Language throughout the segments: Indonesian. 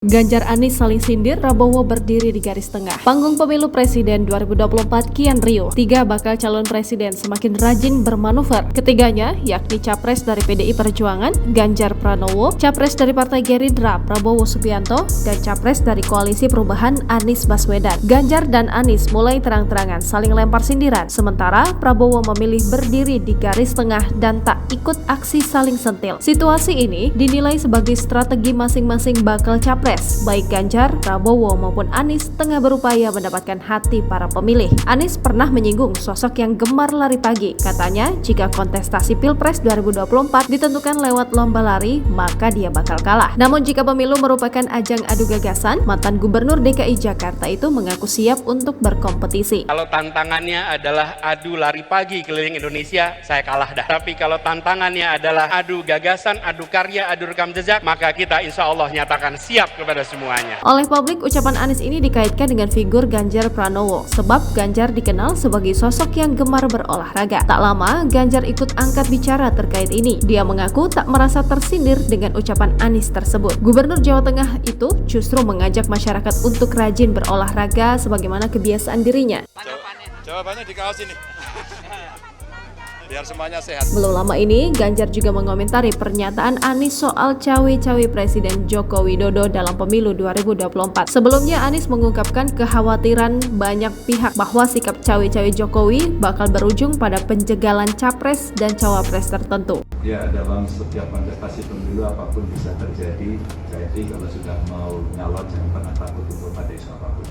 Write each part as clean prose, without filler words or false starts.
Ganjar Anies saling sindir, Prabowo berdiri di garis tengah. Panggung pemilu presiden 2024 kian riuh. Tiga bakal calon presiden semakin rajin bermanuver. Ketiganya, yakni capres dari PDI Perjuangan, Ganjar Pranowo, capres dari Partai Gerindra, Prabowo Subianto, dan capres dari Koalisi Perubahan, Anies Baswedan. Ganjar dan Anies mulai terang-terangan saling lempar sindiran, sementara Prabowo memilih berdiri di garis tengah dan tak ikut aksi saling sentil. Situasi ini dinilai sebagai strategi masing-masing bakal capres. Baik Ganjar, Prabowo maupun Anies tengah berupaya mendapatkan hati para pemilih. Anies pernah menyinggung sosok yang gemar lari pagi. Katanya, jika kontestasi Pilpres 2024 ditentukan lewat lomba lari, maka dia bakal kalah. Namun jika pemilu merupakan ajang adu gagasan, mantan Gubernur DKI Jakarta itu mengaku siap untuk berkompetisi. Kalau tantangannya adalah adu lari pagi keliling Indonesia, saya kalah dah. Tapi kalau tantangannya adalah adu gagasan, adu karya, adu rekam jejak, maka kita insya Allah nyatakan siap kepada semuanya. Oleh publik, ucapan Anies ini dikaitkan dengan figur Ganjar Pranowo, sebab Ganjar dikenal sebagai sosok yang gemar berolahraga. Tak lama, Ganjar ikut angkat bicara terkait ini. Dia mengaku tak merasa tersindir dengan ucapan Anies tersebut. Gubernur Jawa Tengah itu justru mengajak masyarakat untuk rajin berolahraga sebagaimana kebiasaan dirinya. Jawabannya di kaos ini. Biar semuanya sehat. Belum lama ini, Ganjar juga mengomentari pernyataan Anies soal cawe-cawe Presiden Joko Widodo dalam pemilu 2024. Sebelumnya, Anies mengungkapkan kekhawatiran banyak pihak bahwa sikap cawe-cawe Jokowi bakal berujung pada penjagalan capres dan cawapres tertentu. Ya, dalam setiap kontestasi pemilu apapun bisa terjadi. Jadi kalau sudah mau nyalon jangan pernah takut untuk pada isu apapun.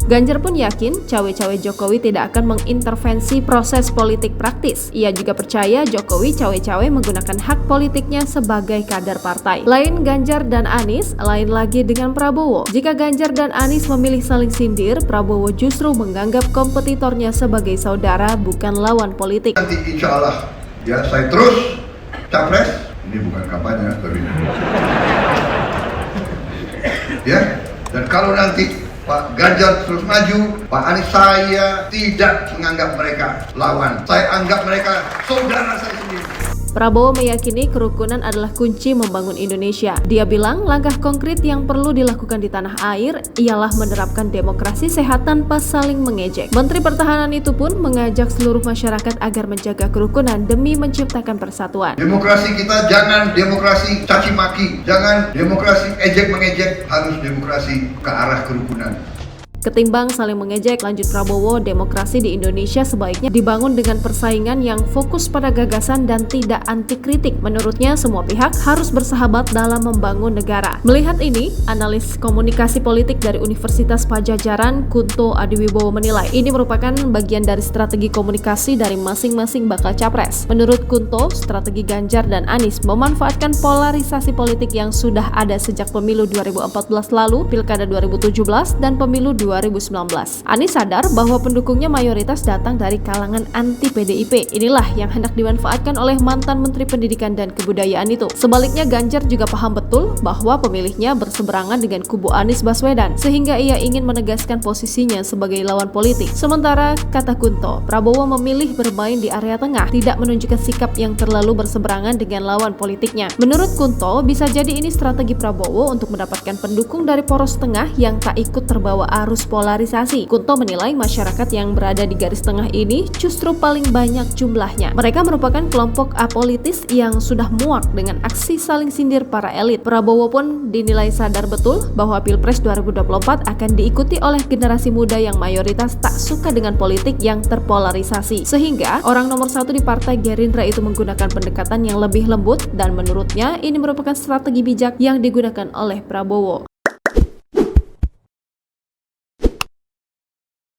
Ganjar pun yakin cawe-cawe Jokowi tidak akan mengintervensi proses politik praktis. Ia juga percaya Jokowi cawe-cawe menggunakan hak politiknya sebagai kader partai. Lain Ganjar dan Anies, lain lagi dengan Prabowo. Jika Ganjar dan Anies memilih saling sindir, Prabowo justru menganggap kompetitornya sebagai saudara bukan lawan politik. Nanti insya Allah ya saya terus capres. Ini bukan kampanye, tapi ya. Dan kalau nanti Pak Ganjar terus maju, Pak Anies, saya tidak menganggap mereka lawan. Saya anggap mereka saudara saya sendiri. Prabowo meyakini kerukunan adalah kunci membangun Indonesia. Dia bilang langkah konkret yang perlu dilakukan di tanah air ialah menerapkan demokrasi sehat tanpa saling mengejek. Menteri Pertahanan itu pun mengajak seluruh masyarakat agar menjaga kerukunan demi menciptakan persatuan. Demokrasi kita jangan demokrasi caci maki, jangan demokrasi ejek mengejek, harus demokrasi ke arah kerukunan. Ketimbang saling mengejek, lanjut Prabowo, demokrasi di Indonesia sebaiknya dibangun dengan persaingan yang fokus pada gagasan dan tidak anti kritik. Menurutnya, semua pihak harus bersahabat dalam membangun negara. Melihat ini, analis komunikasi politik dari Universitas Padjadjaran, Kunto Adiwibowo menilai ini merupakan bagian dari strategi komunikasi dari masing-masing bakal capres. Menurut Kunto, strategi Ganjar dan Anies memanfaatkan polarisasi politik yang sudah ada sejak pemilu 2014 lalu, Pilkada 2017, dan pemilu 2019. Anies sadar bahwa pendukungnya mayoritas datang dari kalangan anti PDIP. Inilah yang hendak dimanfaatkan oleh mantan Menteri Pendidikan dan Kebudayaan itu. Sebaliknya, Ganjar juga paham betul bahwa pemilihnya berseberangan dengan kubu Anies Baswedan, sehingga ia ingin menegaskan posisinya sebagai lawan politik. Sementara, kata Kunto, Prabowo memilih bermain di area tengah, tidak menunjukkan sikap yang terlalu berseberangan dengan lawan politiknya. Menurut Kunto, bisa jadi ini strategi Prabowo untuk mendapatkan pendukung dari poros tengah yang tak ikut terbawa arus polarisasi. Kunto menilai masyarakat yang berada di garis tengah ini justru paling banyak jumlahnya. Mereka merupakan kelompok apolitis yang sudah muak dengan aksi saling sindir para elit. Prabowo pun dinilai sadar betul bahwa Pilpres 2024 akan diikuti oleh generasi muda yang mayoritas tak suka dengan politik yang terpolarisasi. Sehingga orang nomor satu di Partai Gerindra itu menggunakan pendekatan yang lebih lembut dan menurutnya ini merupakan strategi bijak yang digunakan oleh Prabowo.